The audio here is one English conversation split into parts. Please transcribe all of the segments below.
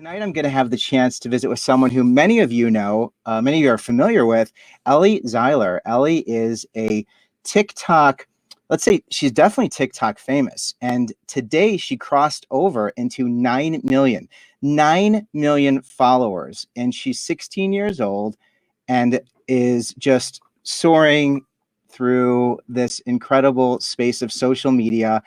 Tonight, I'm going to have the chance to visit with someone who many of you know, many of you are familiar with, Ellie Zeiler. Ellie is a TikTok, let's say she's definitely TikTok famous. And today she crossed over into 9 million followers. And she's 16 years old and is just soaring through this incredible space of social media.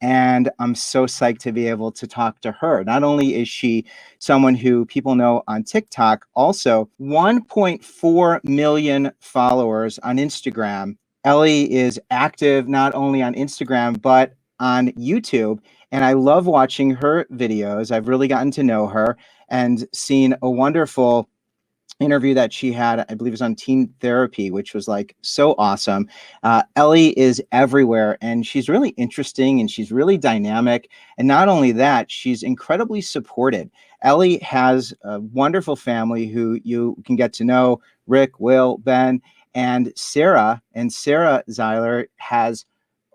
And I'm so psyched to be able to talk to her. Not only is she someone who people know on TikTok, also 1.4 million followers on Instagram. Ellie is active not only on Instagram, but on YouTube. And I love watching her videos. I've really gotten to know her and seen a wonderful interview that she had, I believe it was on Teen Therapy, which was like so awesome. Ellie is everywhere and she's really interesting and she's really dynamic. And not only that, she's incredibly supported. Ellie has a wonderful family who you can get to know, Rick, Will, Ben, and Sarah. And Sarah Zeiler has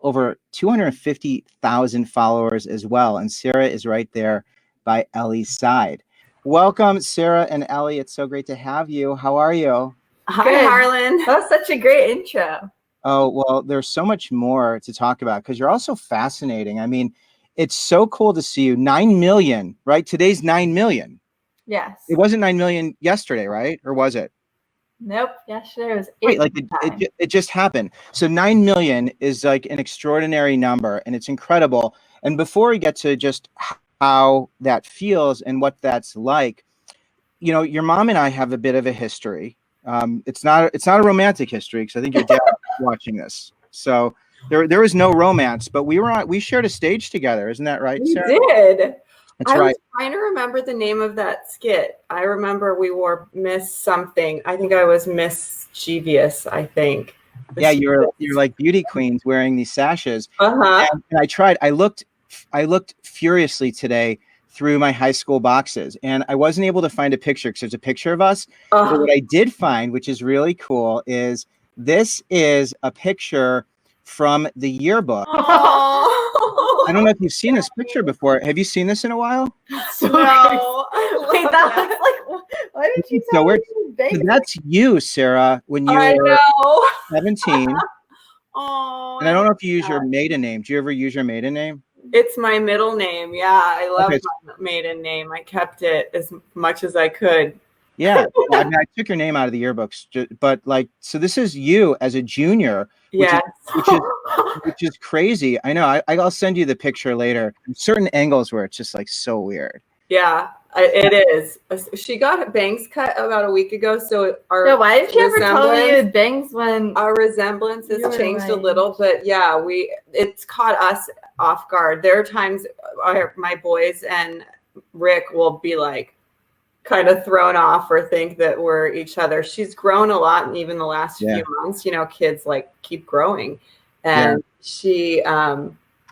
over 250,000 followers as well. And Sarah is right there by Ellie's side. Welcome, Sarah and Ellie. It's so great to have you. How are you? Hi, Harlan. That was such a great intro. Oh, well, there's so much more to talk about because you're also fascinating. I mean, it's so cool to see you. 9 million, right? Today's 9 million. Yes. It wasn't 9 million yesterday, right? Or was it? Nope. Yesterday was 8. Wait, like it just happened. So 9 million is like an extraordinary number and it's incredible. And before we get to just how that feels and what that's like, you know, your mom and I have a bit of a history. It's not a romantic history because I think your dad was watching this. So there was no romance, but we shared a stage together. Isn't that right, Sarah? We did. That's I right. was trying to remember the name of that skit. I remember we wore Miss something. I think I was Mischievous, I think. Yeah, you're like beauty queens wearing these sashes. Uh-huh. And I looked furiously today through my high school boxes and I wasn't able to find a picture because there's a picture of us. But what I did find, which is really cool, is this is a picture from the yearbook. I don't know if you've seen this picture before. Have you seen this in a while? So No. wait, that looks like, why did you tell me? So that's you, Sarah, when you I were know. 17. Oh, And I don't know if you use your maiden name. Do you ever use your maiden name? It's my middle name. Yeah, I love Okay. my maiden name. I kept it as much as I could. Yeah, I mean, I took your name out of the yearbooks, but like, so this is you as a junior, Yes. which is crazy. I know. I'll send you the picture later. Certain angles where it's just like so weird. Yeah, it is. She got bangs cut about a week ago, so our No, why did she ever tell you resemblance- bangs when our resemblance You has were changed a right. little, but yeah, it's caught us off guard. There are times my boys and Rick will be like kind of thrown off or think that we're each other. She's grown a lot, and even the last few months, you know, kids like keep growing, and she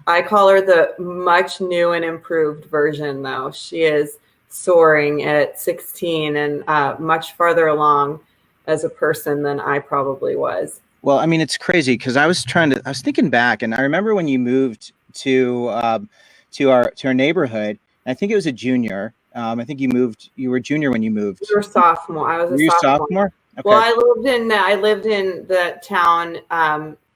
I call her the much new and improved version, though. She is soaring at 16 and much farther along as a person than I probably was. Well, I mean, it's crazy because I was thinking back, and I remember when you moved to our neighborhood. I think it was a junior. I think you were junior when you moved. You were sophomore. I was Were you a sophomore? Okay. Well, I lived in the town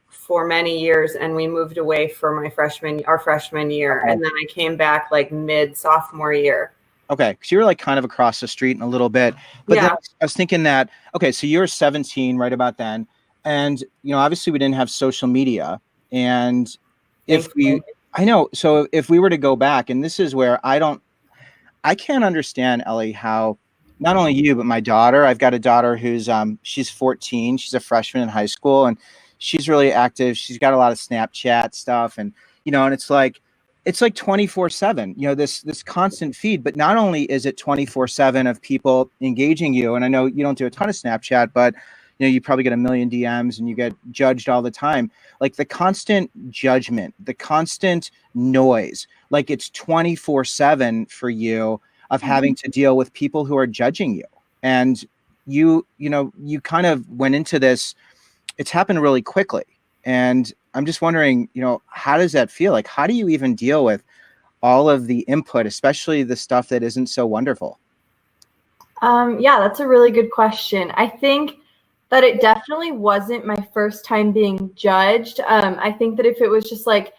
for many years, and we moved away for our freshman year, and then I came back like mid sophomore year. Okay, because you were like kind of across the street in a little bit, but then I was thinking that okay, so you were 17 right about then, and you know obviously we didn't have social media, and I know, so if we were to go back, and this is where I can't understand, Ellie, how not only you but my daughter. I've got a daughter who's she's 14, she's a freshman in high school, and she's really active. She's got a lot of Snapchat stuff, and you know, and it's like 24/7, you know, this constant feed. But not only is it 24/7 of people engaging you, and I know you don't do a ton of Snapchat, but you know, you probably get a million DMs and you get judged all the time. Like the constant judgment, the constant noise, like it's 24/7 for you of having to deal with people who are judging you. And you kind of went into this, it's happened really quickly. And I'm just wondering, you know, how does that feel? Like, how do you even deal with all of the input, especially the stuff that isn't so wonderful? Yeah, that's a really good question. I think that it definitely wasn't my first time being judged. I think that if it was just like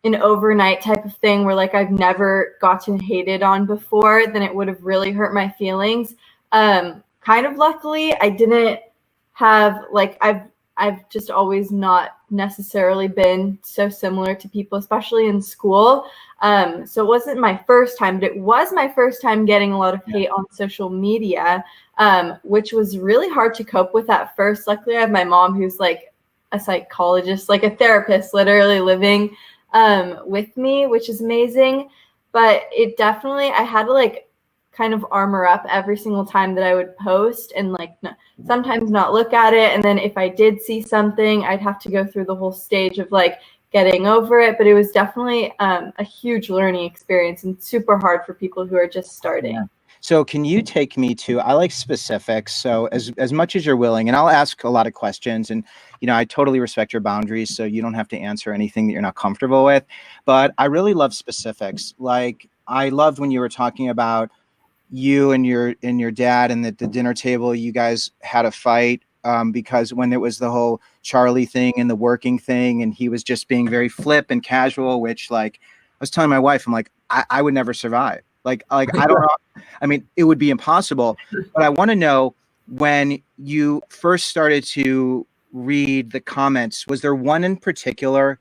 an overnight type of thing where like I've never gotten hated on before, then it would have really hurt my feelings. Kind of luckily, I didn't have like I've just always not necessarily been so similar to people, especially in school. So it wasn't my first time, but it was my first time getting a lot of hate on social media, which was really hard to cope with at first. Luckily, I have my mom who's like a psychologist, like a therapist, literally living with me, which is amazing. But it definitely, I had to like kind of armor up every single time that I would post and like sometimes not look at it. And then if I did see something, I'd have to go through the whole stage of like getting over it. But it was definitely a huge learning experience and super hard for people who are just starting. Yeah. So can you take me to, I like specifics. So as much as you're willing, and I'll ask a lot of questions, and, you know, I totally respect your boundaries. So you don't have to answer anything that you're not comfortable with, but I really love specifics. Like I loved when you were talking about you and your dad, and at the dinner table, you guys had a fight because when it was the whole Charlie thing and the working thing, and he was just being very flip and casual, which like I was telling my wife, I'm like, I would never survive. Like I don't know. I mean, it would be impossible. But I want to know, when you first started to read the comments, was there one in particular?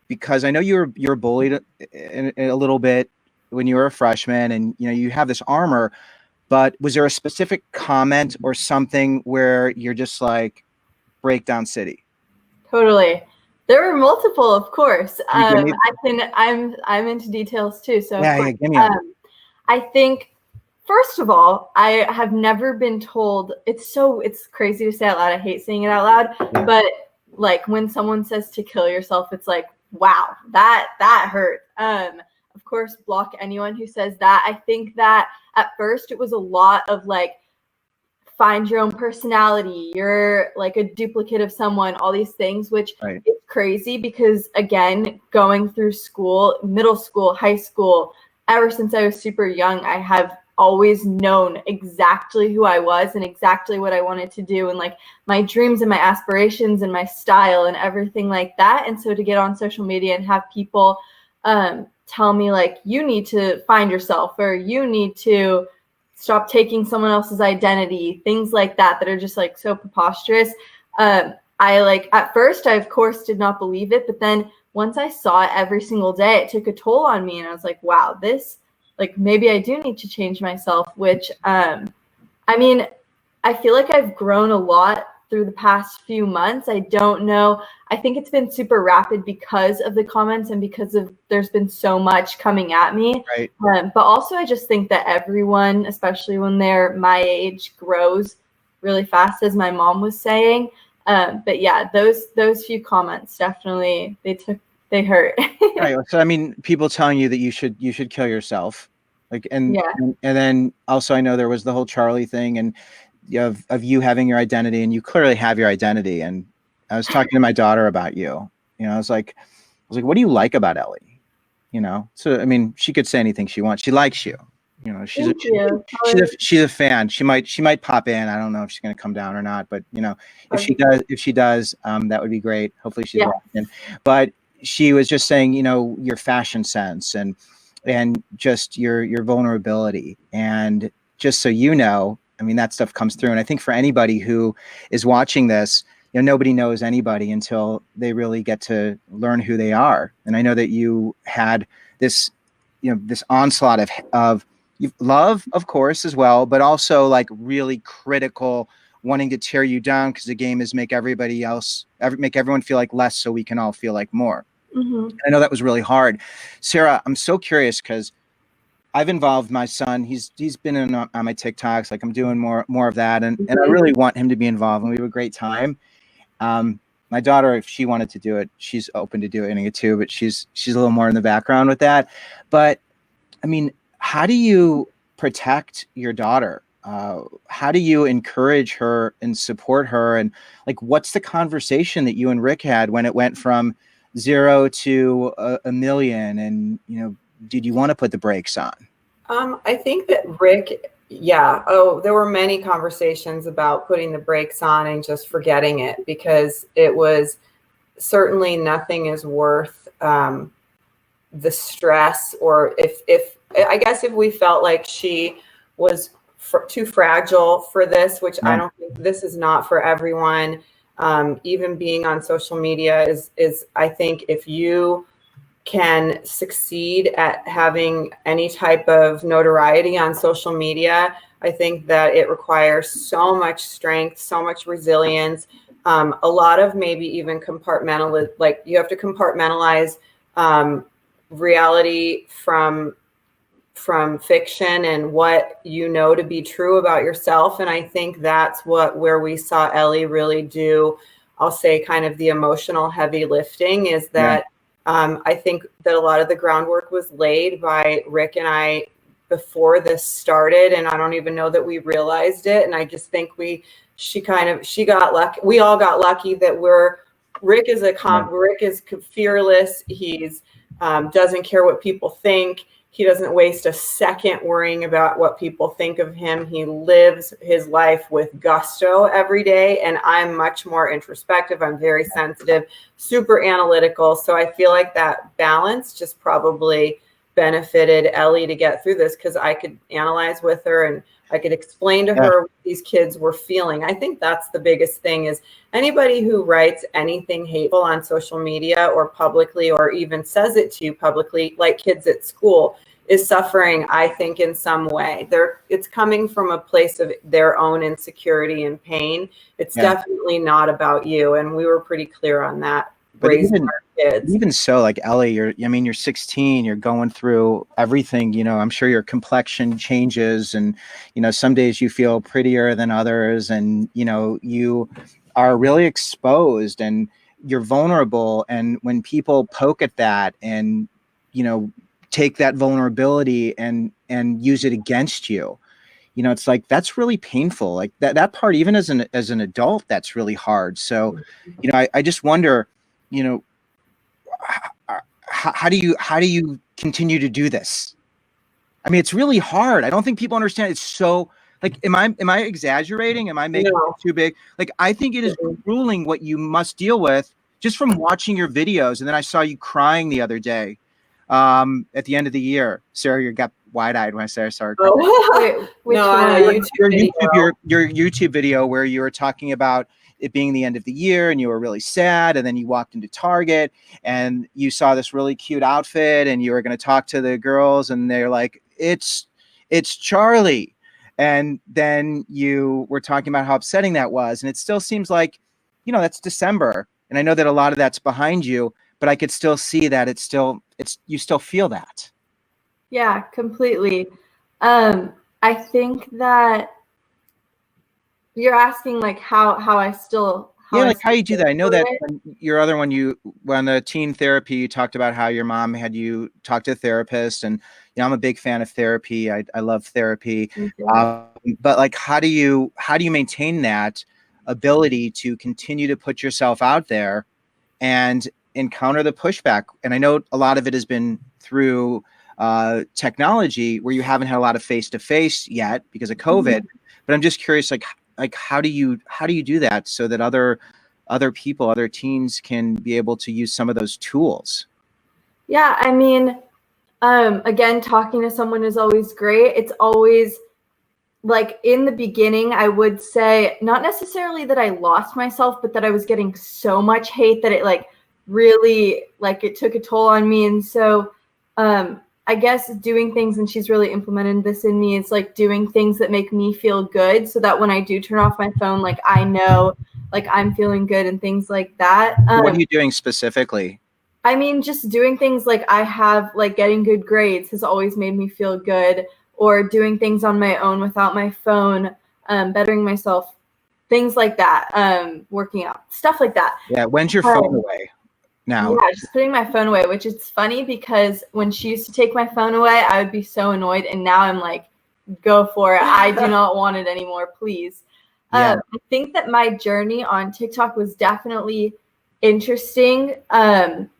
Because I know you were bullied a little bit when you were a freshman, and you know you have this armor. But was there a specific comment or something where you're just like, breakdown city? Totally. There were multiple, of course. I'm I'm into details too. So yeah, of course, yeah, give me a, I think first of all, I have never been told, it's crazy to say out loud. I hate saying it out loud, Yeah. but like when someone says to kill yourself, it's like, wow, that hurt. Of course, block anyone who says that. I think that at first it was a lot of like, find your own personality, you're like a duplicate of someone, all these things, which right. is crazy because again, going through school, middle school, high school, ever since I was super young, I have always known exactly who I was and exactly what I wanted to do, and like my dreams and my aspirations and my style and everything like that. And so to get on social media and have people tell me like, you need to find yourself, or you need to stop taking someone else's identity, things like that are just like so preposterous. I like at first I of course did not believe it, but then once I saw it every single day, it took a toll on me, and I was like, wow, this, like, maybe I do need to change myself, which I mean, I feel like I've grown a lot through the past few months. I don't know. I think it's been super rapid because of the comments and because of there's been so much coming at me. Right. But also I just think that everyone, especially when they're my age, grows really fast, as my mom was saying. But yeah, those few comments definitely, they hurt. Right. So I mean, people telling you that you should kill yourself, like, and Yeah. and then also I know there was the whole Charlie thing, and of you having your identity, and you clearly have your identity. And I was talking to my daughter about you. You know, I was like, what do you like about Ellie? You know, so I mean, she could say anything she wants. She likes you. You know, Thank you. she's a fan. She might pop in. I don't know if she's going to come down or not, but you know, if she does, that would be great. Hopefully she's watching. But she was just saying, you know, your fashion sense and just your vulnerability, and just so you know, I mean, that stuff comes through. And I think for anybody who is watching this, you know, nobody knows anybody until they really get to learn who they are. And I know that you had this, you know, this onslaught of love, of course, as well, but also like really critical, wanting to tear you down, because the game is make everyone feel like less so we can all feel like more. Mm-hmm. I know that was really hard. Sarah, I'm so curious because I've involved my son. He's been in on my TikToks. Like I'm doing more of that, and I really want him to be involved. And we have a great time. My daughter, if she wanted to do it, she's open to doing it too. But she's a little more in the background with that. But I mean, how do you protect your daughter? How do you encourage her and support her? And like, what's the conversation that you and Rick had when it went from 0 to a million, and you know, did you want to put the brakes on? I think that Rick, yeah. Oh, there were many conversations about putting the brakes on and just forgetting it, because it was certainly nothing is worth the stress, or if I guess if we felt like she was too fragile for this, which I don't think, this is not for everyone. Even being on social media is I think if you can succeed at having any type of notoriety on social media, I think that it requires so much strength, so much resilience, a lot of maybe even like you have to compartmentalize reality from fiction and what you know to be true about yourself. And I think that's where we saw Ellie really do, I'll say, kind of the emotional heavy lifting, is that I think that a lot of the groundwork was laid by Rick and I before this started, and I don't even know that we realized it. And I just think she got lucky. We all got lucky that Rick is fearless. He's doesn't care what people think. He doesn't waste a second worrying about what people think of him. He lives his life with gusto every day. And I'm much more introspective. I'm very sensitive, super analytical. So I feel like that balance just probably benefited Ellie to get through this, because I could analyze with her and I could explain to her what these kids were feeling. I think that's the biggest thing, is anybody who writes anything hateful on social media or publicly, or even says it to you publicly, like kids at school, is suffering, I think, in some way. It's coming from a place of their own insecurity and pain. It's definitely not about you. And we were pretty clear on that. But raising our kids. Even so, like Ellie, you're 16, you're going through everything, I'm sure your complexion changes, and, some days you feel prettier than others, and, you are really exposed and you're vulnerable. And when people poke at that and, take that vulnerability and use it against you, it's like, that's really painful. Like that part, even as an adult, that's really hard. So, I just wonder, how do you continue to do this? I mean, it's really hard. I don't think people understand. It's so, like, am I exaggerating? Am I making it too big? Like, I think it is grueling what you must deal with just from watching your videos. And then I saw you crying the other day at the end of the year. Sarah, you got wide-eyed when I said I saw her crying. Wait, which one? Your YouTube video where you were talking about it being the end of the year and you were really sad, and then you walked into Target and you saw this really cute outfit and you were going to talk to the girls and they're like, it's Charlie. And then you were talking about how upsetting that was. And it still seems like, that's December. And I know that a lot of that's behind you, but I could still see that you still feel that. Yeah, completely. I think that you're asking like how I still how you do that. I know that your other one, on the teen therapy, you talked about how your mom had you talk to a therapist, and I'm a big fan of therapy. I love therapy, but like, how do you maintain that ability to continue to put yourself out there and encounter the pushback? And I know a lot of it has been through technology, where you haven't had a lot of face-to-face yet because of COVID. But I'm just curious, like how do you do that so that other people, other teens can be able to use some of those tools? Yeah, I mean, again, talking to someone is always great. It's always like, in the beginning, I would say not necessarily that I lost myself, but that I was getting so much hate that it like really, like, it took a toll on me. And so I guess doing things, and she's really implemented this in me, is like doing things that make me feel good, so that when I do turn off my phone, like, I know, like, I'm feeling good and things like that. What are you doing specifically? I mean, just doing things like I have, like, getting good grades has always made me feel good, or doing things on my own without my phone, bettering myself, things like that, working out, stuff like that. Yeah. When's your phone away now? Yeah, just putting my phone away, which is funny because when she used to take my phone away, I would be so annoyed. And now I'm like, go for it. I do not want it anymore, please. I think that my journey on TikTok was definitely interesting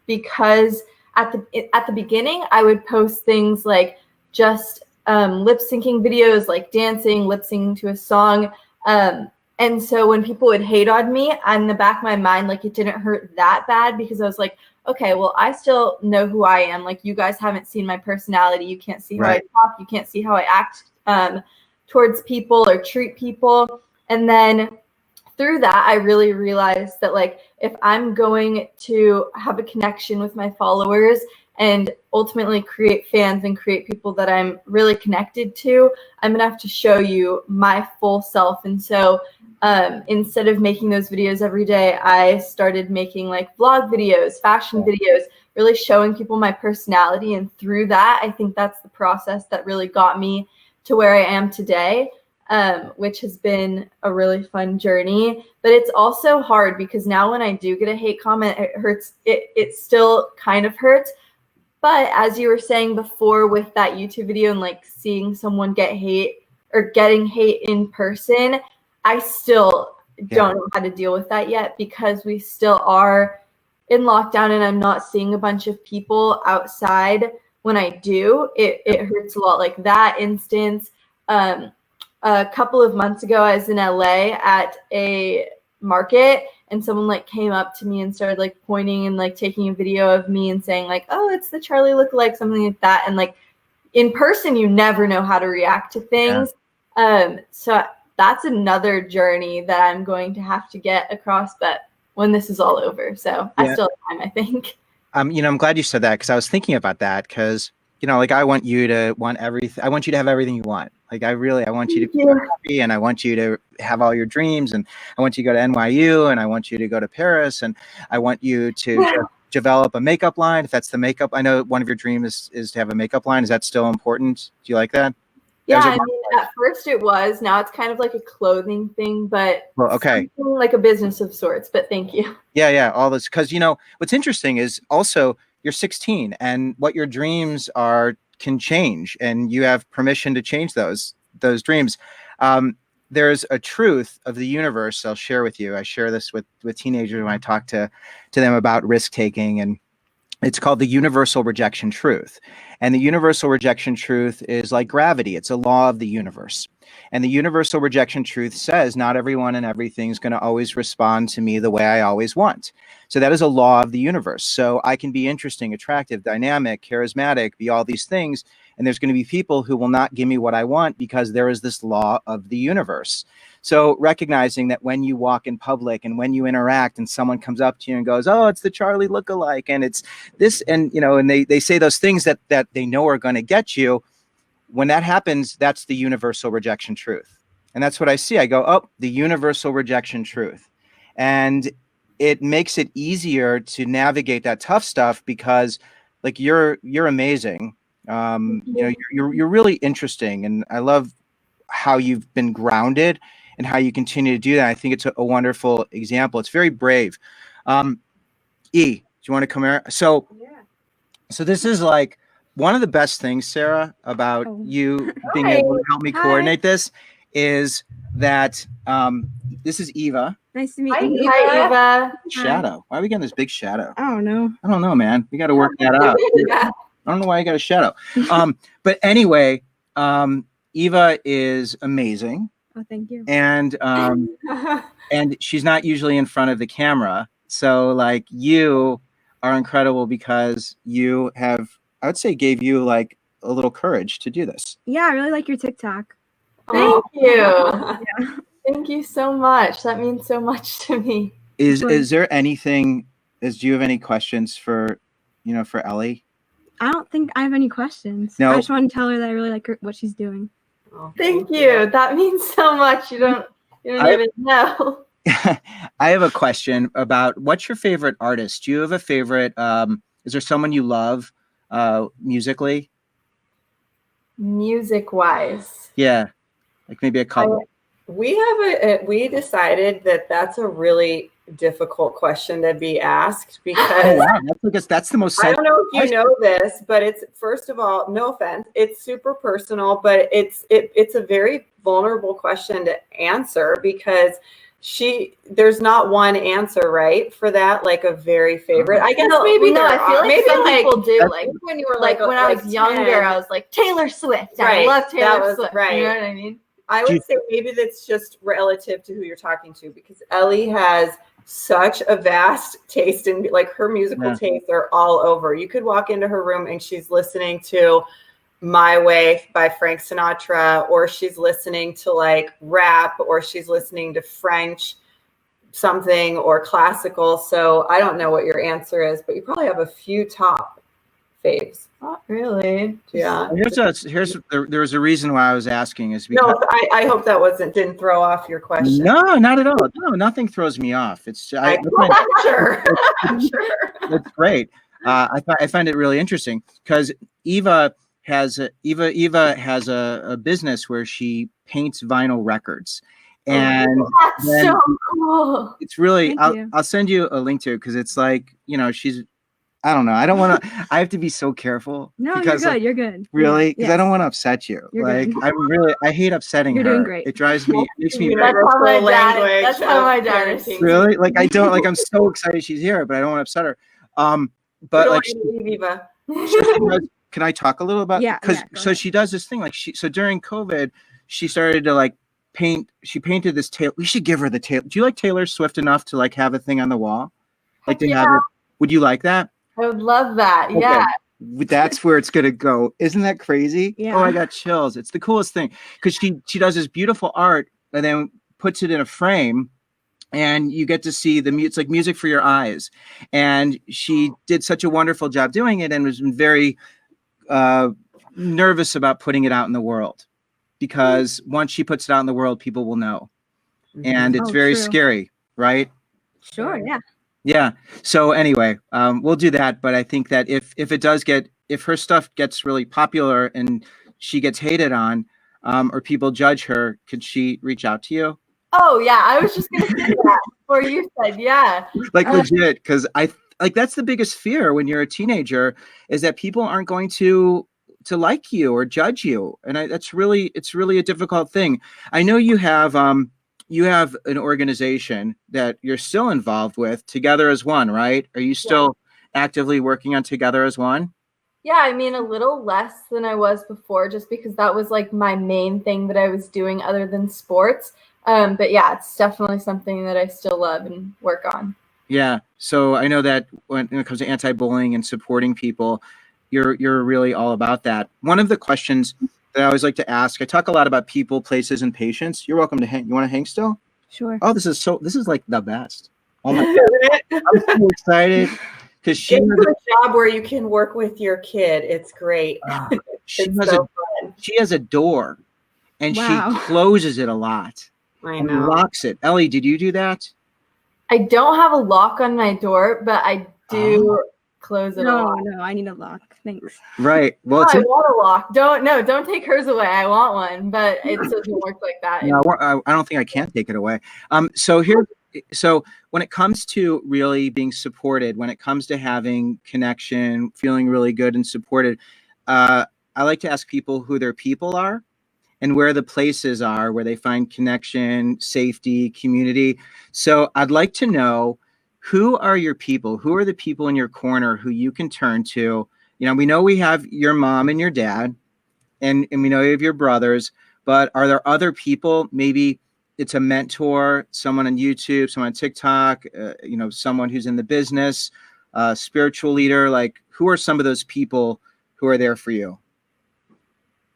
because at the beginning, I would post things like just lip syncing videos, like dancing, lip syncing to a song. And so when people would hate on me, in the back of my mind, like it didn't hurt that bad because I was like, okay, well, I still know who I am. Like you guys haven't seen my personality. You can't see how I talk. You can't see how I act towards people or treat people. And then through that, I really realized that like if I'm going to have a connection with my followers and ultimately create fans and create people that I'm really connected to, I'm gonna have to show you my full self. And so instead of making those videos every day, I started making like vlog videos, fashion videos, really showing people my personality. And through that, I think that's the process that really got me to where I am today, which has been a really fun journey. But it's also hard because now when I do get a hate comment, it hurts. It still kind of hurts. But as you were saying before with that YouTube video and like seeing someone get hate or getting hate in person, I still don't know how to deal with that yet because we still are in lockdown and I'm not seeing a bunch of people outside. When I do, it hurts a lot. Like that instance, a couple of months ago, I was in LA at a market and someone like came up to me and started like pointing and like taking a video of me and saying like, oh, it's the Charlie lookalike, something like that. And like in person, you never know how to react to things. So that's another journey that I'm going to have to get across, but when this is all over. So I still have time, I think. You know, I'm glad you said that because I was thinking about that because, you know, like I want you to want everything. I want you to have everything you want. Like I want you to be happy and I want you to have all your dreams and I want you to go to NYU and I want you to go to Paris and I want you to develop a makeup line. If that's the makeup, I know one of your dreams is to have a makeup line. Is that still important? Do you like that? Yeah, I mean, at first it was. Now it's kind of like a clothing thing, but like a business of sorts. But thank you. Yeah, all this because you know what's interesting is also you're 16 and what your dreams are can change, and you have permission to change those dreams. There's a truth of the universe I'll share with you. I share this with teenagers when I talk to them about risk taking, and it's called the universal rejection truth. And the universal rejection truth is like gravity. It's a law of the universe. And the universal rejection truth says not everyone and everything is going to always respond to me the way I always want. So that is a law of the universe. So I can be interesting, attractive, dynamic, charismatic, be all these things. And there's going to be people who will not give me what I want because there is this law of the universe. So recognizing that when you walk in public and when you interact and someone comes up to you and goes, oh, it's the Charlie lookalike and it's this, and you know, and they say those things that they know are going to get you. When that happens, that's the universal rejection truth. And that's what I see. I go, oh, the universal rejection truth. And it makes it easier to navigate that tough stuff because like you're amazing. You know, you're really interesting. And I love how you've been grounded and how you continue to do that. I think it's a wonderful example. It's very brave. E, do you want to come here? So this is like one of the best things, Sarah, about you being able to help me coordinate this is that this is Eva. Nice to meet you. Hi, Eva. Shadow. Why are we getting this big shadow? I don't know, man. We got to work that out. I don't know why I got a shadow. But anyway, Eva is amazing. Oh, thank you. And and she's not usually in front of the camera. So like you are incredible because you have, I would say, gave you like a little courage to do this. Yeah, I really like your TikTok. Thank you. Thank you so much. That means so much to me. Is there anything, do you have any questions for Ellie? I don't think I have any questions. No. I just want to tell her that I really like what she's doing. Oh, Thank you. That means so much. You don't even know. I have a question about what's your favorite artist? Do you have a favorite? Is there someone you love musically? Music-wise. Yeah, like maybe a couple. We decided that that's a really difficult question to be asked because that's the most. I don't know if you know this, but it's, first of all, no offense, it's super personal, but it's a very vulnerable question to answer because there's not one answer, right, for that, like a very favorite. I guess No, maybe no, I feel like maybe some people do. like when you were Like when I was 10. younger, I was like Taylor Swift. Right, I love Taylor that was Swift. right. You know what I mean? I would say maybe that's just relative to who you're talking to, because Ellie has such a vast taste in, like, her musical tastes are all over. You could walk into her room and she's listening to My Way by Frank Sinatra, or she's listening to like rap, or she's listening to French something, or classical. So I don't know what your answer is, but you probably have a few top faves. Not really. Yeah. There was a reason why I was asking is because No, I hope that didn't throw off your question. no, not at all. No, nothing throws me off. It's I'm sure. I'm sure. It's great. I find it really interesting because Eva has a business where she paints vinyl records, and That's so cool. it's really Thank you. I'll send you a link to it because it's like, you know, I don't know. I don't want to. I have to be so careful. No, because, you're good. like, You're good. really, because Yes. I don't want to upset you. You're like good. I hate upsetting You're her. doing great. It drives me. It makes me. That's how my dad. Language That's how of my dad is. parenting. Really, like I don't like. I'm so excited she's here, but I don't want to upset her. But like, Eva. can I talk a little about? Yeah, Because yeah, go so ahead. she does this thing like so during COVID, she started to like paint. She painted this Taylor. We should give her the Taylor. Do you like Taylor Swift enough to like have a thing on the wall? Like to have it? Would you like that? I would love that. Okay. Yeah. That's where it's gonna go. Isn't that crazy? Yeah. Oh, I got chills. It's the coolest thing because she does this beautiful art and then puts it in a frame, and you get to see it's like music for your eyes. And she did such a wonderful job doing it, and was very nervous about putting it out in the world because once she puts it out in the world, people will know, and it's Oh, very true. scary, right? Sure. Yeah. Yeah. So anyway, we'll do that. But I think that if her stuff gets really popular and she gets hated on, or people judge her, could she reach out to you? Oh yeah, I was just gonna say that before you said yeah. Like legit, because that's the biggest fear when you're a teenager is that people aren't going to like you or judge you, and it's really a difficult thing. I know you have an organization that you're still involved with, Together as One, right? Are you still actively working on Together as One? Yeah, I mean a little less than I was before, just because that was like my main thing that I was doing other than sports. But yeah, it's definitely something that I still love and work on. Yeah. So I know that when it comes to anti-bullying and supporting people, you're really all about that. One of the questions that I always like to ask, I talk a lot about people, places, and patience. You're welcome to hang. You want to hang still? Sure. Oh, this is like the best. Oh my God. I'm so excited because she Get has to a job where you can work with your kid. It's great. she has a door, and Wow. she closes it a lot I and know. locks it. Ellie, did you do that? I don't have a lock on my door, but I do close it a lot. No, I need a lock. Thanks. Right. Well, I want a lock. Don't take hers away. I want one, but it doesn't work like that. no, I don't think I can take it away. So when it comes to really being supported, when it comes to having connection, feeling really good and supported, I like to ask people who their people are and where the places are where they find connection, safety, community. So I'd like to know, who are your people? Who are the people in your corner who you can turn to? You know, we know we have your mom and your dad, and we know you have your brothers, but are there other people? Maybe it's a mentor, someone on YouTube, someone on TikTok, someone who's in the business, spiritual leader. Like, who are some of those people who are there for you?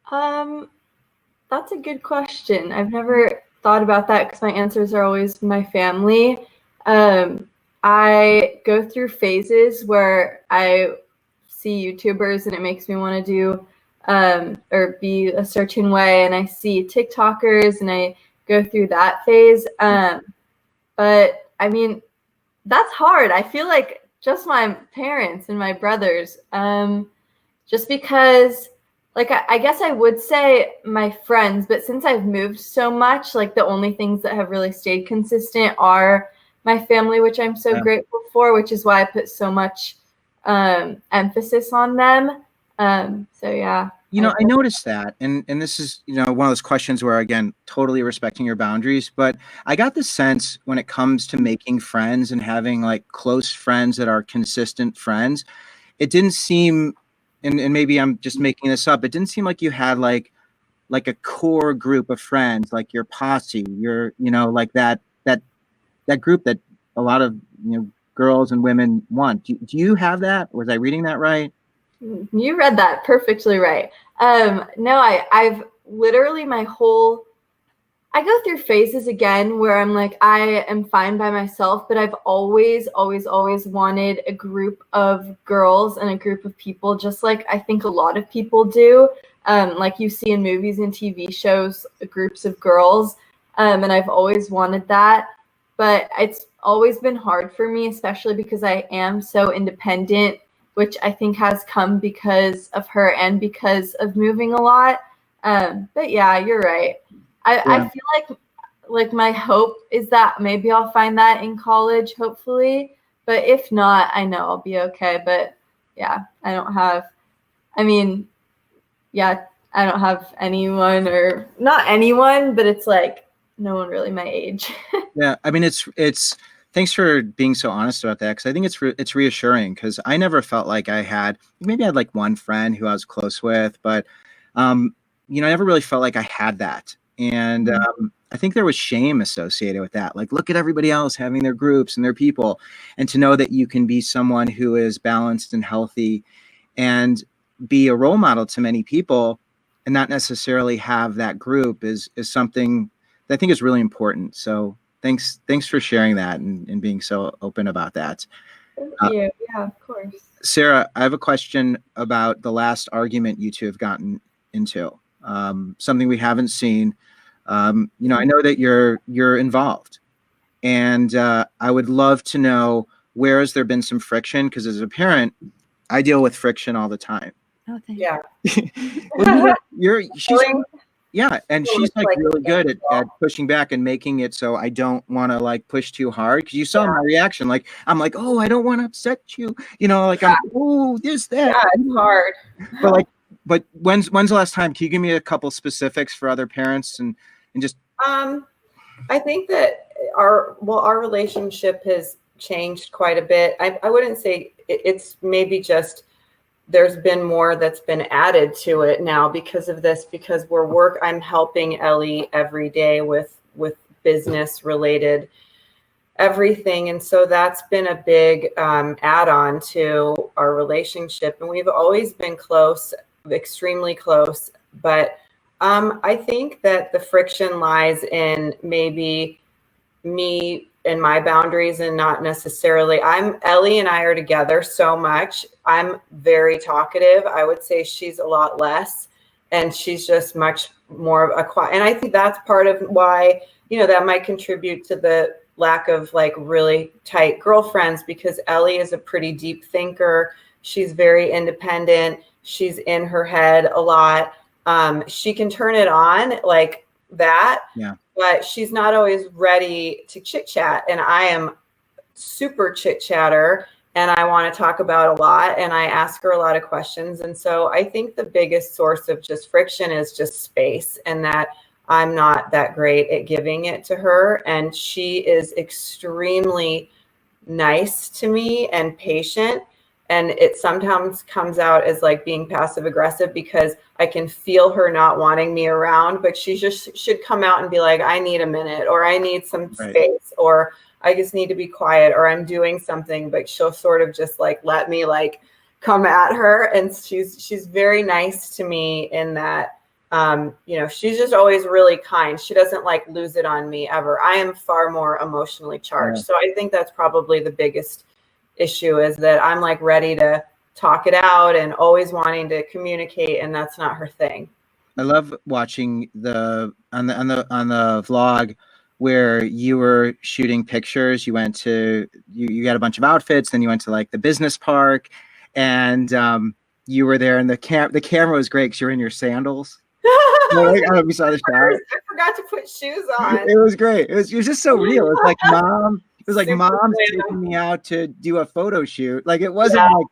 That's a good question. I've never thought about that because my answers are always my family. I go through phases where I see YouTubers and it makes me want to do or be a certain way, and I see TikTokers and I go through that phase. But I mean, that's hard. I feel like just my parents and my brothers, just because, like, I guess I would say my friends, but since I've moved so much, like the only things that have really stayed consistent are my family, which I'm so grateful for, which is why I put so much emphasis on them. So yeah. I noticed that, and this is, one of those questions where, again, totally respecting your boundaries, but I got the sense when it comes to making friends and having like close friends that are consistent friends, it didn't seem, and maybe I'm just making this up, it didn't seem like you had like a core group of friends, like your posse, your, like that group that a lot of, girls and women want. Do you have that? Was I reading that right? You read that perfectly right. No, I've literally I go through phases again where I'm like, I am fine by myself, but I've always, always, always wanted a group of girls and a group of people, just like I think a lot of people do. Like you see in movies and TV shows, groups of girls. And I've always wanted that. But it's always been hard for me, especially because I am so independent, which I think has come because of her and because of moving a lot. But yeah, you're right. I feel like my hope is that maybe I'll find that in college, hopefully. But if not, I know I'll be okay. But yeah, I don't have anyone, or not anyone, but it's like no one really my age. Yeah, I mean, it's thanks for being so honest about that, because I think it's reassuring, because I never felt like I had like one friend who I was close with, but I never really felt like I had that. And I think there was shame associated with that. Like, look at everybody else having their groups and their people, and to know that you can be someone who is balanced and healthy and be a role model to many people and not necessarily have that group is something that I think is really important. So thanks for sharing that and being so open about that. Thank you. Yeah, of course. Sarah, I have a question about the last argument you two have gotten into. Something we haven't seen. I know that you're involved, and I would love to know, where has there been some friction? Because as a parent, I deal with friction all the time. Oh, thank Yeah. Well, and she's like really good at pushing back and making it so I don't want to like push too hard, because you saw my reaction. Like, I'm like, oh, I don't want to upset you. Like, I'm this, that. Yeah, it's hard. But when's the last time? Can you give me a couple specifics for other parents and just? I think that our relationship has changed quite a bit. I wouldn't say it's maybe just there's been more that's been added to it now because of this, because I'm helping Ellie every day with business related everything. And so that's been a big add-on to our relationship. And we've always been close, extremely close. But I think that the friction lies in maybe me and my boundaries, and not necessarily Ellie and I are together so much. I'm very talkative. I would say she's a lot less, and she's just much more of a quiet. And I think that's part of why, that might contribute to the lack of like really tight girlfriends, because Ellie is a pretty deep thinker. She's very independent. She's in her head a lot. She can turn it on like that. Yeah. But she's not always ready to chit chat. And I am super chit chatter, and I want to talk about a lot, and I ask her a lot of questions. And so I think the biggest source of just friction is just space, and that I'm not that great at giving it to her. And she is extremely nice to me and patient. And it sometimes comes out as like being passive aggressive, because I can feel her not wanting me around, but she just should come out and be like, I need a minute, or I need some space, or I just need to be quiet, or I'm doing something. But she'll sort of just like let me like come at her. And she's very nice to me in that, she's just always really kind. She doesn't like lose it on me ever. I am far more emotionally charged. Yeah. So I think that's probably the biggest issue, is that I'm like ready to talk it out and always wanting to communicate, and that's not her thing. I love watching on the vlog where you were shooting pictures. You went to you got a bunch of outfits, then you went to like the business park, and you were there, and the camera was great because you're in your sandals. I don't know if you saw the shot. I forgot to put shoes on. It was great. It was just so real. It was like mom. It was like mom's taking me out to do a photo shoot. Like, it wasn't like,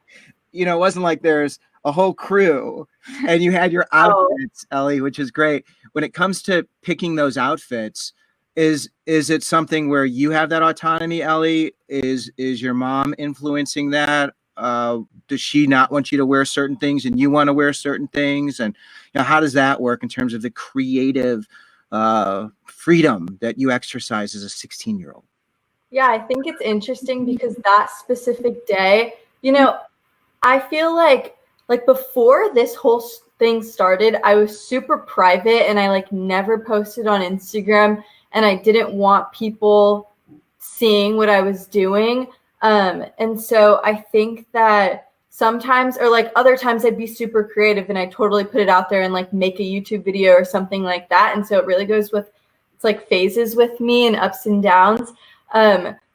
it wasn't like there's a whole crew, and you had your Oh. outfits, Ellie, which is great. When it comes to picking those outfits, is it something where you have that autonomy, Ellie? Is your mom influencing that? Does she not want you to wear certain things and you want to wear certain things? And how does that work in terms of the creative freedom that you exercise as a 16-year-old? Yeah, I think it's interesting because that specific day, I feel like before this whole thing started, I was super private and I never posted on Instagram, and I didn't want people seeing what I was doing. And so I think that sometimes, or other times, I'd be super creative and I totally put it out there and make a YouTube video or something like that. And so it really goes with, it's phases with me and ups and downs.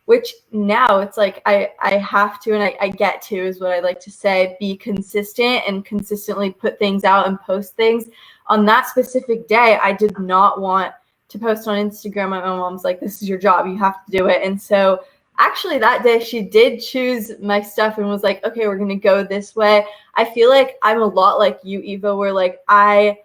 Which now it's I have to, and I get to, is what I like to say, be consistent and consistently put things out and post things. On that specific day, I did not want to post on Instagram. My mom's like, this is your job, you have to do it. And so actually that day she did choose my stuff and was like, okay, we're going to go this way. I feel like I'm a lot like you, Eva, where I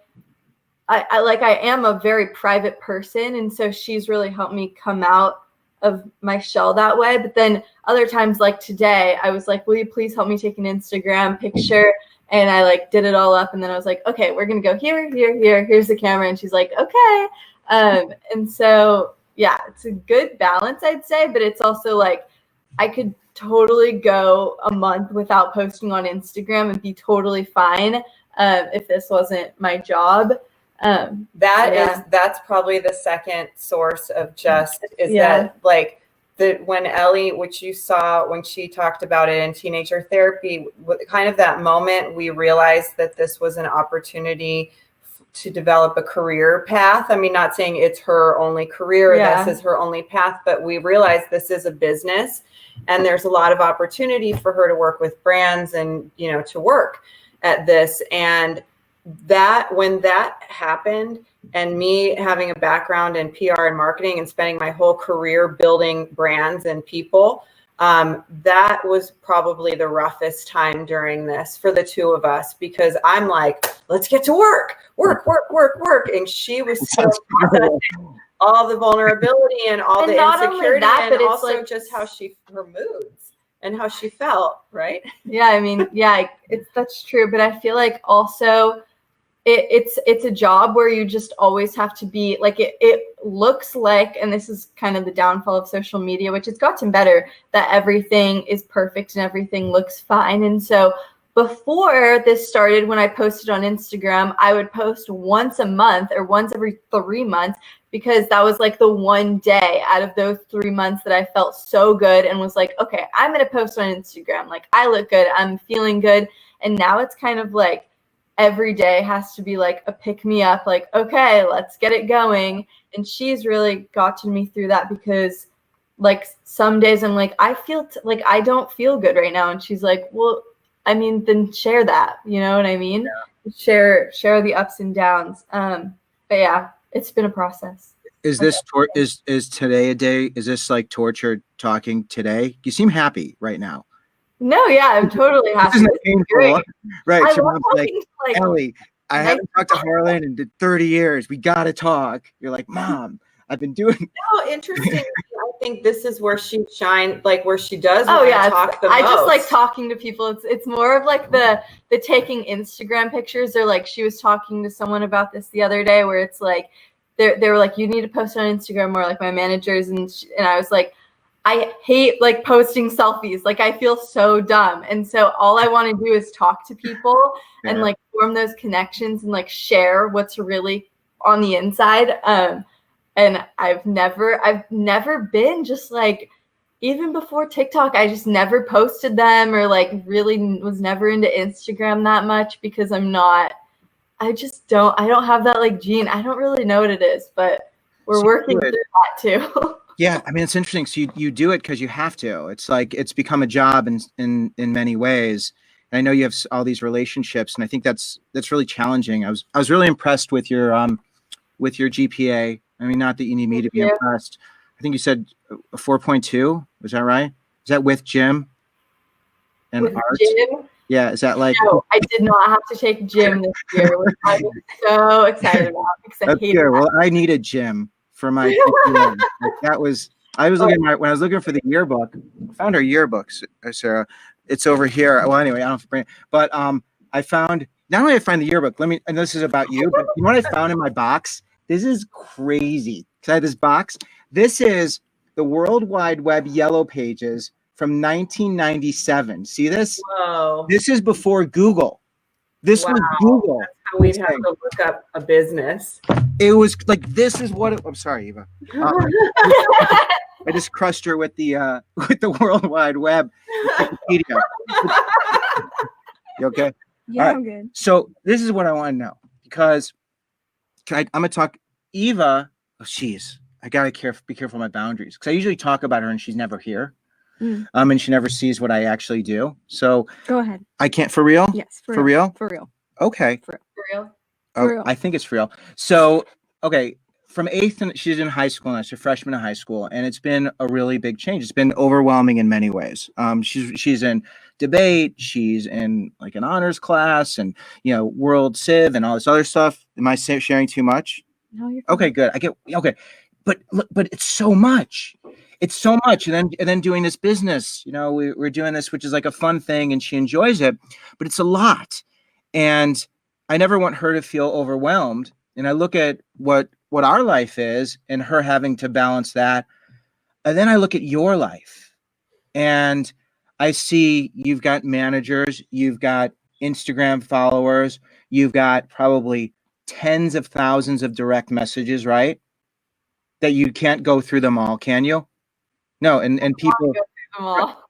am a very private person. And so she's really helped me come out of my shell that way. But then other times, like today, I was like, will you please help me take an Instagram picture? And I did it all up. And then I was like, okay, we're going to go here, here's the camera. And she's like, okay. And so, yeah, it's a good balance, I'd say, but it's also I could totally go a month without posting on Instagram and be totally fine, if this wasn't my job. That's probably the second source of that when Ellie, which you saw when she talked about it in teenager therapy, kind of that moment we realized that this was an opportunity to develop a career path. I mean, not saying it's her only career, this is her only path, but we realized this is a business and there's a lot of opportunity for her to work with brands and, to work at this. And that when that happened, and me having a background in PR and marketing and spending my whole career building brands and people, that was probably the roughest time during this for the two of us, because I'm like, let's get to work. And she was still processing all the vulnerability and all the insecurity, but it's also just her moods and how she felt, right? Yeah, I mean, that's true. But I feel like also it's a job where you just always have to be it looks like, and this is kind of the downfall of social media, which it's gotten better, that everything is perfect and everything looks fine. And so before this started, when I posted on Instagram, I would post once a month or once every 3 months, because that was the one day out of those 3 months that I felt so good and was like, okay, I'm going to post on Instagram. I look good, I'm feeling good. And now it's kind of every day has to be a pick me up, okay, let's get it going. And she's really gotten me through that, because some days I'm I feel I don't feel good right now. And she's like, well, I mean, then share that, you know what I mean? Yeah. Share the ups and downs. But yeah, it's been a process. Is this is today a day? Is this torture talking today? You seem happy right now. No, yeah, I'm totally happy. This isn't painful, right? I Your love mom's Ellie, I haven't talked to Harlan in 30 years. We got to talk. You're like, Mom, I've been doing. No, interesting. I think this is where she shines, where she does. Talk the most. I just like talking to people. It's more of the taking Instagram pictures. Or she was talking to someone about this the other day, where it's they were like, you need to post on Instagram more, my managers, and I was like, I hate posting selfies. I feel so dumb. And so all I want to do is talk to people and form those connections and share what's really on the inside. And I've never been just even before TikTok, I just never posted them or really was never into Instagram that much, because I don't have that gene. I don't really know what it is, but we're working through that too. Yeah, I mean, it's interesting. So you do it because you have to. It's it's become a job in many ways. And I know you have all these relationships, and I think that's really challenging. I was really impressed with your GPA. I mean, not that you need me to be impressed. I think you said a 4.2. Was that right? Is that with gym and with arts? Gym? Yeah, is that like? No, I did not have to take gym this year, which I was so excited about because I That's hated good. that. Well, I need a gym for my GPA. Like, that was I was looking at when I was looking for the yearbook. I found our yearbooks, Sarah. It's over here. Well, anyway, I don't have to bring it. But I found not only did I find the yearbook. And this is about you, but you know what I found in my box? This is crazy. Because I had this box. This is the World Wide Web Yellow Pages from 1997. See this? Whoa. This is before Google. This was Wow. Google. That's how we'd have to look up a business. It was like this is what I'm sorry, Eva. I just crushed her with the World Wide Web. Wikipedia. You okay? Yeah, All right. I'm good. So this is what I want to know because I'm gonna talk Eva. Oh, jeez, I gotta be careful of my boundaries because I usually talk about her and she's never here. And she never sees what I actually do. So Go ahead. I can't for real. Yes, For real. For real. Okay. For real? Oh, For real. I think it's for real. So, okay, from 8th, and she's in high school now. She's a freshman in high school, and it's been a really big change. It's been overwhelming in many ways. She's in debate. She's in like an honors class, and World Civ and all this other stuff. Am I sharing too much? No, you're fine. Okay, good. Okay, but it's so much. It's so much, and then doing this business. We're doing this, which is like a fun thing, and she enjoys it, but it's a lot, and I never want her to feel overwhelmed. And I look at what our life is and her having to balance that. And then I look at your life and I see you've got managers, you've got Instagram followers, you've got probably tens of thousands of direct messages, right? That you can't go through them all, can you? No, and people,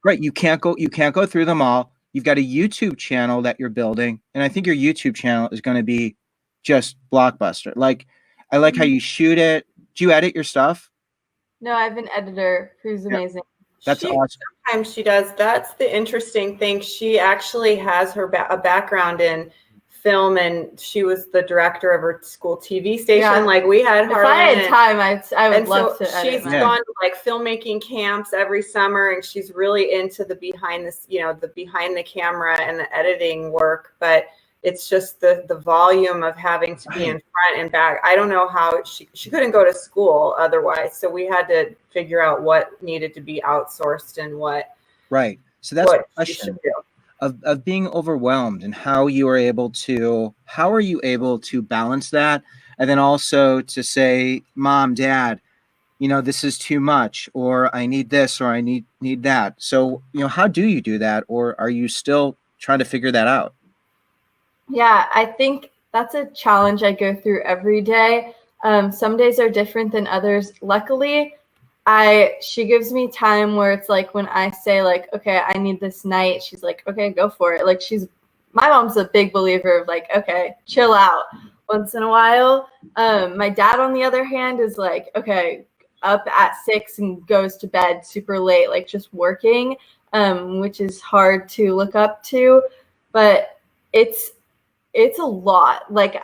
right? You can't go through them all. You've got a YouTube channel that you're building, and I think your YouTube channel is going to be just blockbuster. Like, I like how you shoot it. Do you edit your stuff? No, I have an editor who's amazing. That's awesome. Sometimes she does. That's the interesting thing. She actually has a background in film, and she was the director of her school TV station. Yeah. Like we had If I had time, I would love to edit. She's gone to like filmmaking camps every summer, and she's really into the behind the camera and the editing work. But it's just the volume of having to be in front and back. I don't know how she couldn't go to school otherwise. So we had to figure out what needed to be outsourced and what. Right. So that's the what she question should do. of being overwhelmed and how are you able to balance that? And then also to say, Mom, Dad, this is too much, or I need this, or I need that. So, how do you do that? Or are you still trying to figure that out? Yeah, I think that's a challenge I go through every day. Some days are different than others. Luckily, she gives me time where it's like when I say like, okay, I need this night, she's like, okay, go for it. Like my mom's a big believer of like, okay, chill out once in a while. My dad, on the other hand, is like, okay, up at 6 and goes to bed super late, like just working, which is hard to look up to, but it's a lot. Like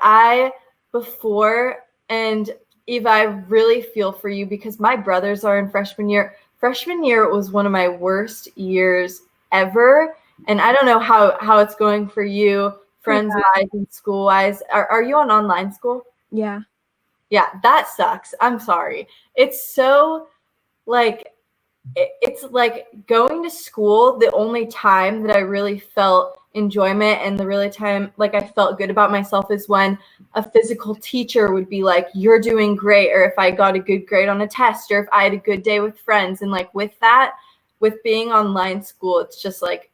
and Eva, I really feel for you because my brothers are in freshman year. Freshman year was one of my worst years ever. And I don't know how it's going for you, friends-wise and school-wise. Are you on online school? Yeah. Yeah, that sucks. I'm sorry. It's so like, it's like going to school, the only time that I really felt enjoyment and the really time like I felt good about myself is when a physical teacher would be like, you're doing great, or if I got a good grade on a test, or if I had a good day with friends. And like with being online school, it's just like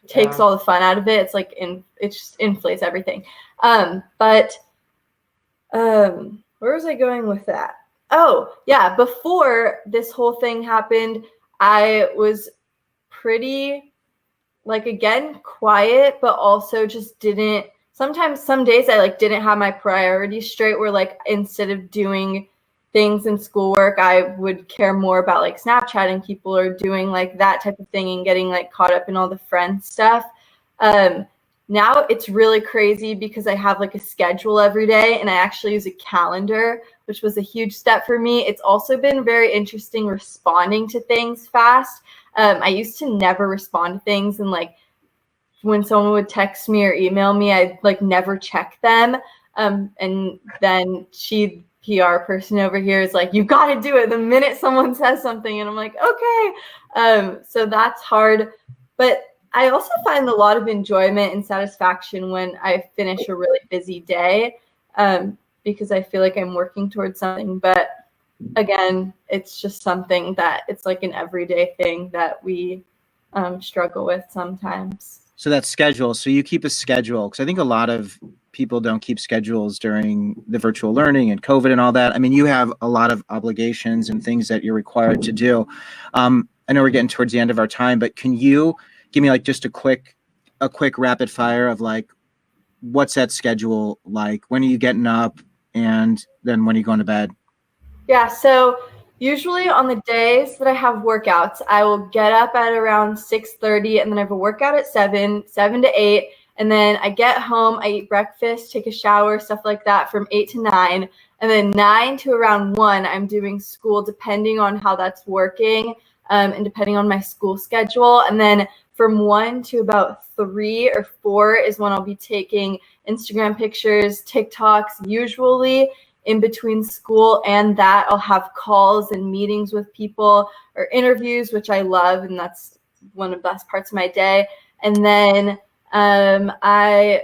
takes all the fun out of it. It's like it just inflates everything. But where was I going with that? Oh, yeah. Before this whole thing happened, I was pretty, like, again, quiet, but also just sometimes some days I, like, didn't have my priorities straight where, like, instead of doing things in schoolwork, I would care more about, like, Snapchatting people or doing, like, that type of thing and getting, like, caught up in all the friend stuff. Now it's really crazy because I have like a schedule every day and I actually use a calendar, which was a huge step for me. It's also been very interesting responding to things fast. I used to never respond to things and like when someone would text me or email me, I'd like never check them. And then PR person over here is like, you got to do it the minute someone says something. And I'm like, okay. So that's hard. But I also find a lot of enjoyment and satisfaction when I finish a really busy day, because I feel like I'm working towards something. But again, it's just something that it's like an everyday thing that we struggle with sometimes. So that schedule. So you keep a schedule, because I think a lot of people don't keep schedules during the virtual learning and COVID and all that. I mean, you have a lot of obligations and things that you're required to do. I know we're getting towards the end of our time, but can you give me like just a quick rapid fire of like, what's that schedule like? When are you getting up? And then when are you going to bed? Yeah, so usually on the days that I have workouts, I will get up at around 6:30, and then I have a workout at 7 to 8, and then I get home, I eat breakfast, take a shower, stuff like that from 8 to 9, and then 9 to around 1, I'm doing school depending on how that's working, and depending on my school schedule, and then from 1 to about 3 or 4 is when I'll be taking Instagram pictures, TikToks, usually. In between school and that, I'll have calls and meetings with people or interviews, which I love, and that's one of the best parts of my day. And then by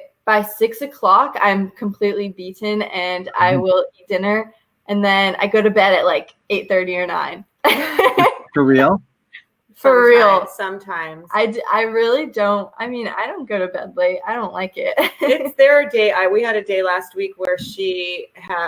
6 o'clock, I'm completely beaten, and I will eat dinner, and then I go to bed at like 8:30 or 9. For real? For real. Sometimes. I really don't. I mean, I don't go to bed late. I don't like it. It's their day. We had a day last week where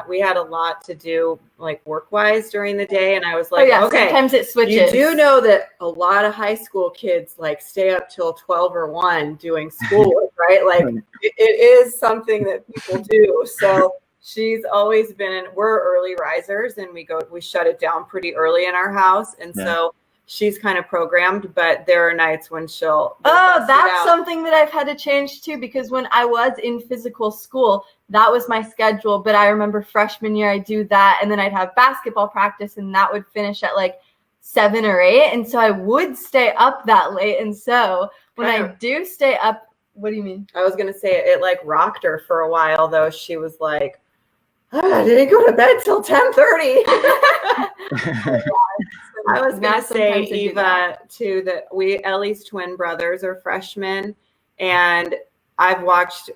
we had a lot to do like work wise during the day. And I was like, okay, sometimes it switches. You do know that a lot of high school kids like stay up till 12 or 1 doing schoolwork, right? Like it is something that people do. So she's always been, we're early risers, and we shut it down pretty early in our house. And so she's kind of programmed, but there are nights when she'll. Oh, that's something that I've had to change too, because when I was in physical school, that was my schedule. But I remember freshman year, I'd do that, and then I'd have basketball practice, and that would finish at like 7 or 8. And so I would stay up that late. And so when I do stay up, what do you mean? I was going to say it like rocked her for a while, though. She was like, I didn't go to bed till 10:30. I was going to say, Eva, too, that Ellie's twin brothers are freshmen, and I've watched,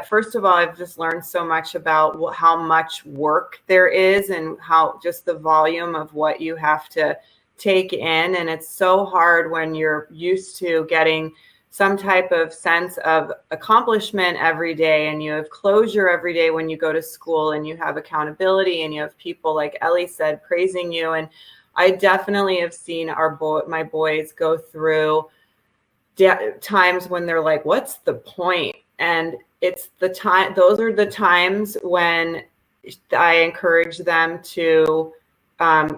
first of all, I've just learned so much about how much work there is and how just the volume of what you have to take in. And it's so hard when you're used to getting some type of sense of accomplishment every day, and you have closure every day when you go to school, and you have accountability, and you have people, like Ellie said, praising you. And I definitely have seen my boys go through times when they're like, what's the point? And it's those are the times when I encourage them to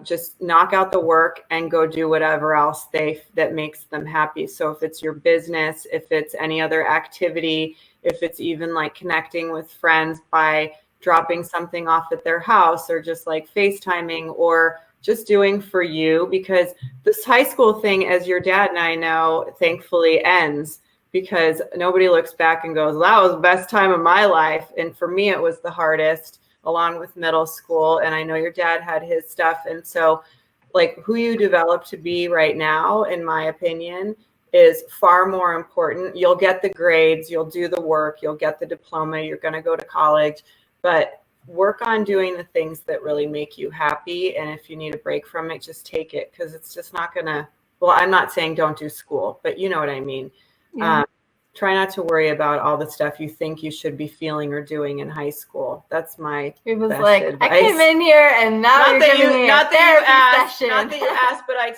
just knock out the work and go do whatever else that makes them happy. So if it's your business, if it's any other activity, if it's even like connecting with friends by dropping something off at their house, or just like FaceTiming, or just doing for you, because this high school thing, as your dad and I know, thankfully ends, because nobody looks back and goes, that was the best time of my life. And for me, it was the hardest, along with middle school. And I know your dad had his stuff. And so like who you develop to be right now, in my opinion, is far more important. You'll get the grades, you'll do the work, you'll get the diploma, you're going to go to college, but work on doing the things that really make you happy. And if you need a break from it, just take it, because it's just not going to, well, I'm not saying don't do school, but you know what I mean. Yeah. Try not to worry about all the stuff you think you should be feeling or doing in high school. That's my It was best like, advice. I came in here and now you're giving me a therapy session. Not that you asked, but I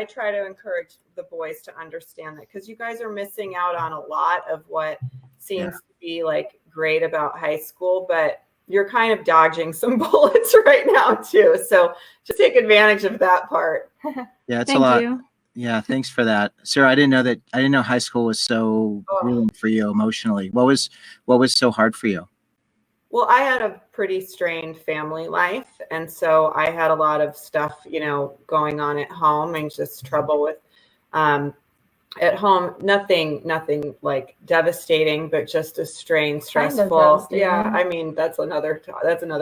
try to encourage the boys to understand that, because you guys are missing out on a lot of what seems to be like great about high school, but you're kind of dodging some bullets right now too. So just take advantage of that part. Yeah, it's Thank a lot. you. Yeah, thanks for that, Sarah. I didn't know high school was so grueling for you emotionally. What was so hard for you? Well, I had a pretty strained family life, and so I had a lot of stuff, going on at home, and just trouble with at home, nothing like devastating, but just a strain, stressful. devastating. Yeah, I mean that's another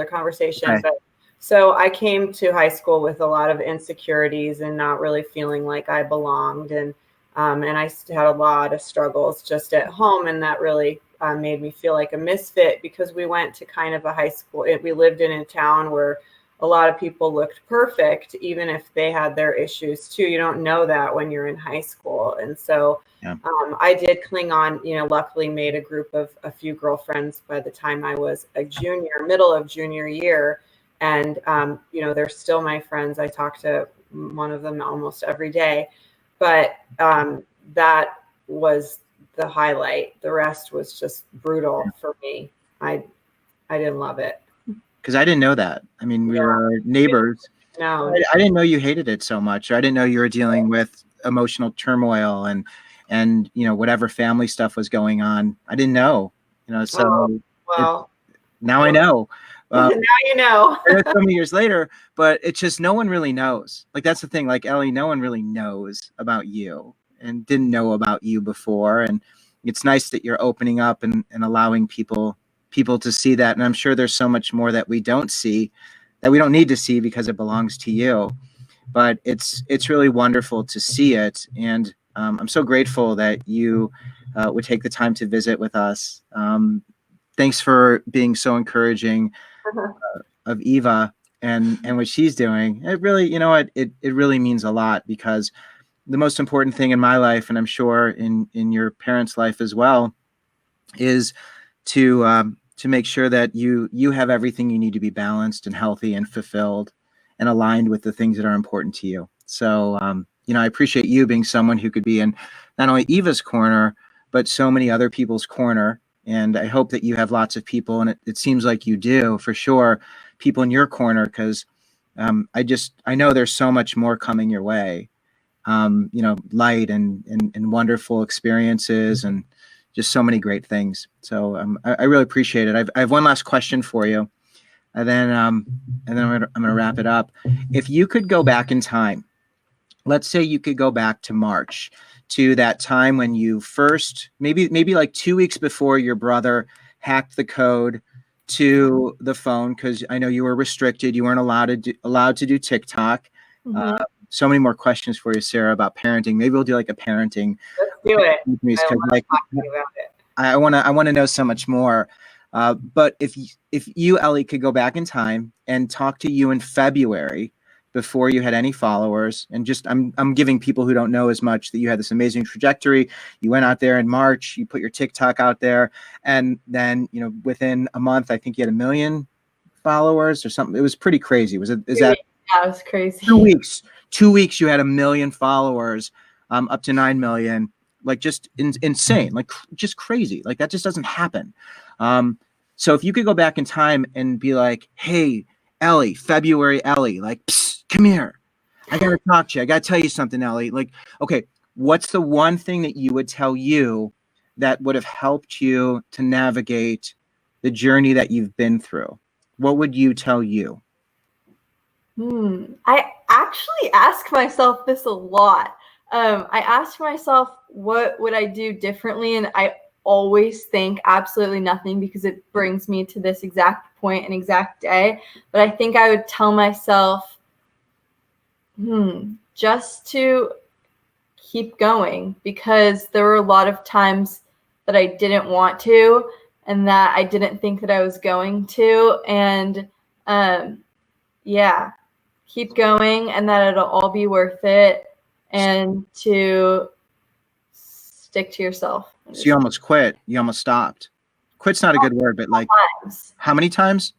conversation. Okay. But so I came to high school with a lot of insecurities and not really feeling like I belonged, and I had a lot of struggles just at home, and that really made me feel like a misfit, because we went to kind of a high school. We lived in a town where a lot of people looked perfect, even if they had their issues too. You don't know that when you're in high school. And so Yeah. I did cling on, luckily made a group of a few girlfriends by the time I was a junior, middle of junior year. And, they're still my friends. I talk to one of them almost every day. But that was the highlight. The rest was just brutal for me. I didn't love it. Because I didn't know that. I mean, we were neighbors. No. I didn't know you hated it so much. I didn't know you were dealing with emotional turmoil and whatever family stuff was going on. I didn't know. So Well, now I know. now you know. So many years later, but it's just no one really knows. Like that's the thing. Like Ellie, no one really knows about you and didn't know about you before. And it's nice that you're opening up and allowing people to see that. And I'm sure there's so much more that we don't see, that we don't need to see because it belongs to you. But it's really wonderful to see it. And I'm so grateful that you would take the time to visit with us. Thanks for being so encouraging of Eva and what she's doing. It really, it really means a lot, because the most important thing in my life, and I'm sure in your parents' life as well, is to make sure that you have everything you need to be balanced and healthy and fulfilled and aligned with the things that are important to you. So, I appreciate you being someone who could be in not only Eva's corner, but so many other people's corner. And I hope that you have lots of people, and it seems like you do for sure, people in your corner, because I know there's so much more coming your way. Light and wonderful experiences and just so many great things. So I really appreciate it. I have one last question for you, and then I'm gonna wrap it up. If you could go back in time, let's say you could go back to March, to that time when you first, maybe like 2 weeks before your brother hacked the code to the phone, because I know you were restricted, you weren't allowed to do TikTok. Mhm. So many more questions for you, Sarah, about parenting. Maybe we'll do like a parenting. Let's do it. I want to know so much more. But if you, Ellie, could go back in time and talk to you in February, before you had any followers, and just I'm giving people who don't know as much that you had this amazing trajectory. You went out there in March, you put your TikTok out there, and then within a month, I think you had 1 million followers or something. It was pretty crazy. Is that? Yeah, it was crazy. 2 weeks. 2 weeks, you had 1 million followers, up to 9 million. Like just insane, like just crazy. Like that just doesn't happen. So if you could go back in time and be like, hey, Ellie, February Ellie, like, psst, come here. I got to talk to you. I got to tell you something, Ellie. Like, okay, what's the one thing that you would tell you that would have helped you to navigate the journey that you've been through? What would you tell you? I actually ask myself this a lot. I ask myself, what would I do differently? And I always think absolutely nothing, because it brings me to this exact point and exact day. But I think I would tell myself, just to keep going, because there were a lot of times that I didn't want to, and that I didn't think that I was going to. And keep going, and that it'll all be worth it, and to stick to yourself. So you almost quit. You almost stopped. Quit's not a good word, but like times. How many times?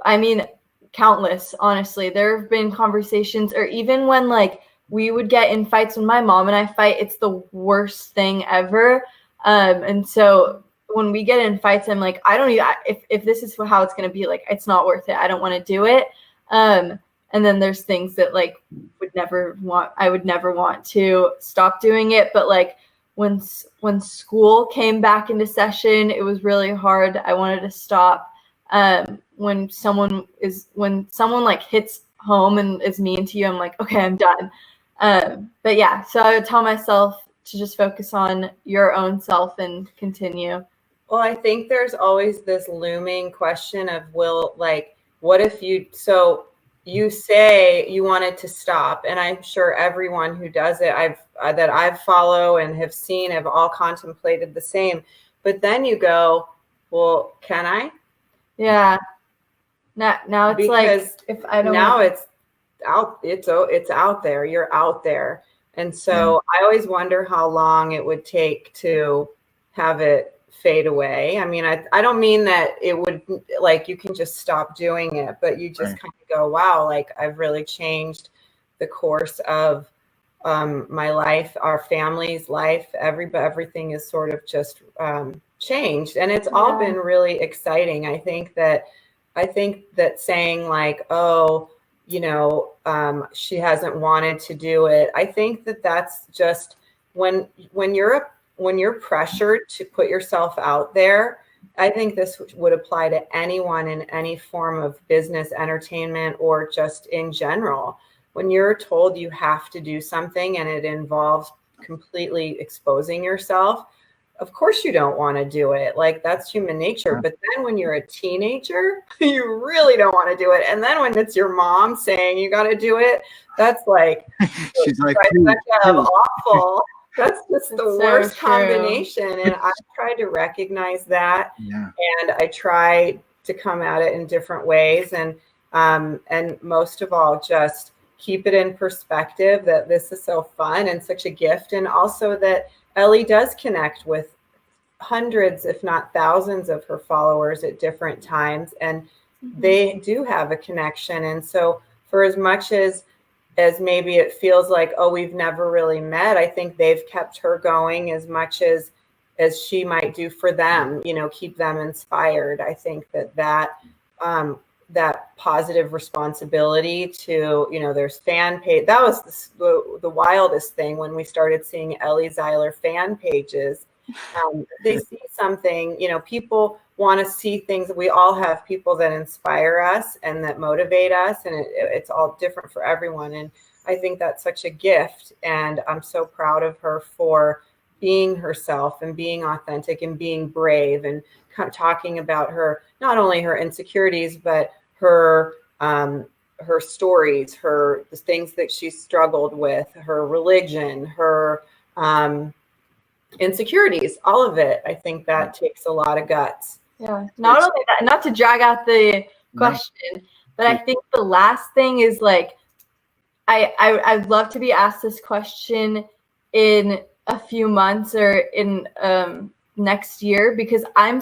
I mean, countless, honestly. There have been conversations, or even when like we would get in fights when my mom and I fight, it's the worst thing ever. And so when we get in fights, I'm like, I don't even, if this is how it's going to be, like, it's not worth it. I don't want to do it. And then there's things that like I would never want to stop doing it. But like when school came back into session, it was really hard. I wanted to stop. When someone like hits home and is mean to you, I'm like, okay, I'm done. But yeah, so I would tell myself to just focus on your own self and continue? Well, I think there's always this looming question of what if you say you wanted to stop, and I'm sure everyone who does it, that I've follow and have seen have all contemplated the same. But then you go, well, can I? Yeah. Now it's Because like, if I don't now it's out there. You're out there. And so I always wonder how long it would take to have it fade away. I mean, I don't mean that it would, like, you can just stop doing it, but you just kind of go, wow, like I've really changed the course of my life, our family's life. Everything is sort of just changed, and it's all been really exciting. I think that saying like, oh, she hasn't wanted to do it. I think that that's just when you're pressured to put yourself out there. I think this would apply to anyone in any form of business, entertainment, or just in general. When you're told you have to do something and it involves completely exposing yourself, of course you don't want to do it. Like, that's human nature. But then when you're a teenager, you really don't want to do it. And then when it's your mom saying you got to do it, that's like, she's like, awful. That's just the worst true. combination. And I've tried to recognize that. Yeah. And I try to come at it in different ways. And most of all, just keep it in perspective that this is so fun and such a gift. And also that Ellie does connect with hundreds, if not thousands, of her followers at different times, and they do have a connection. And so for as much as maybe it feels like, oh, we've never really met, I think they've kept her going as much as she might do for them, keep them inspired. I think that positive responsibility to, there's fan page. That was the wildest thing when we started seeing Ellie Zeiler fan pages. They see something, people want to see things. We all have people that inspire us and that motivate us, and it's all different for everyone. And I think that's such a gift. And I'm so proud of her for being herself and being authentic and being brave and talking about not only her insecurities, but her stories, the things that she struggled with, her religion, her insecurities, all of it. I think that takes a lot of guts. Yeah. Not only that, not to drag out the question, but I think the last thing is like, I'd love to be asked this question in a few months or in next year, because I'm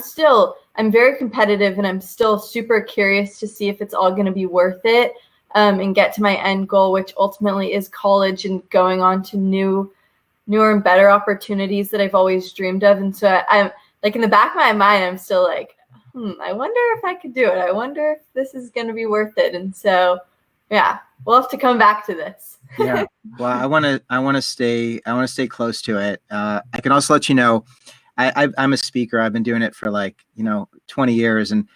very competitive and I'm still super curious to see if it's all going to be worth it, and get to my end goal, which ultimately is college and going on to newer and better opportunities that I've always dreamed of. And so I'm like, in the back of my mind, I'm still like, I wonder if I could do it. I wonder if this is going to be worth it. And so, yeah, we'll have to come back to this. Yeah. Well, I want to stay close to it. I can also let you know, I'm a speaker. I've been doing it for 20 years. And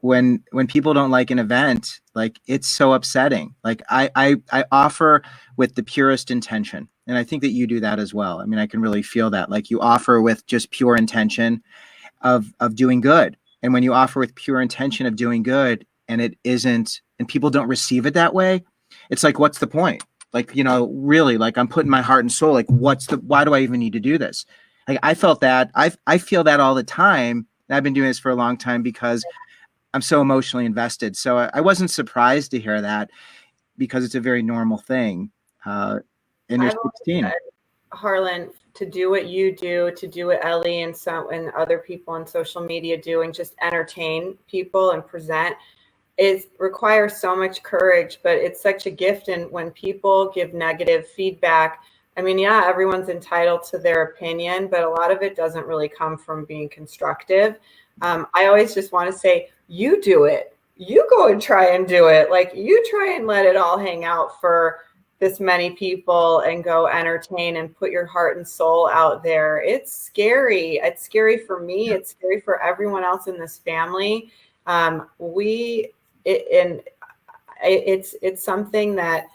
when people don't like an event, like, it's so upsetting. Like, I offer with the purest intention. And I think that you do that as well. I mean, I can really feel that. Like, you offer with just pure intention of doing good. And when you offer with pure intention of doing good and it isn't, and people don't receive it that way, it's like, what's the point? Like, really, like, I'm putting my heart and soul, like, why do I even need to do this? Like, I felt that, I feel that all the time. And I've been doing this for a long time because I'm so emotionally invested. So I wasn't surprised to hear that, because it's a very normal thing. And you're 16. Harlan, to do what you do, to do what Ellie and other people on social media do, and just entertain people and present, it requires so much courage, but it's such a gift. And when people give negative feedback, I mean, yeah, everyone's entitled to their opinion, but a lot of it doesn't really come from being constructive. I always just want to say, you do it. You go and try and do it. Like, you try and let it all hang out for this many people and go entertain and put your heart and soul out there. It's scary. It's scary for me. It's scary for everyone else in this family. It's something that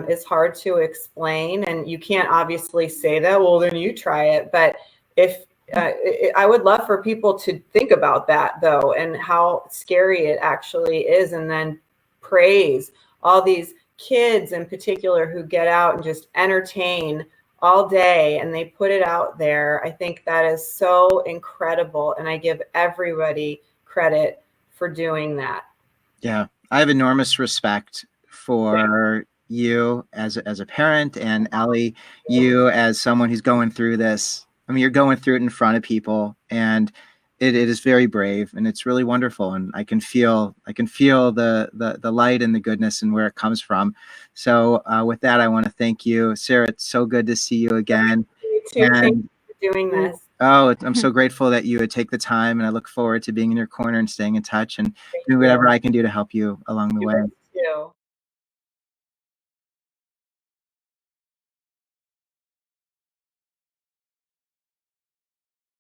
is hard to explain. And you can't obviously say that, well, then you try it. But if I would love for people to think about that, though, and how scary it actually is, and then praise all these kids in particular who get out and just entertain all day and they put it out there. I think that is so incredible. And I give everybody credit for doing that. Yeah, I have enormous respect for you as a parent, and Ellie, you as someone who's going through this. I mean, you're going through it in front of people, and it is very brave, and it's really wonderful. And I can feel the light and the goodness and where it comes from. So with that, I want to thank you, Sarah. It's so good to see you again. You too. Thank you for doing this. Oh, I'm so grateful that you would take the time, and I look forward to being in your corner and staying in touch and doing whatever I can do to help you along the way.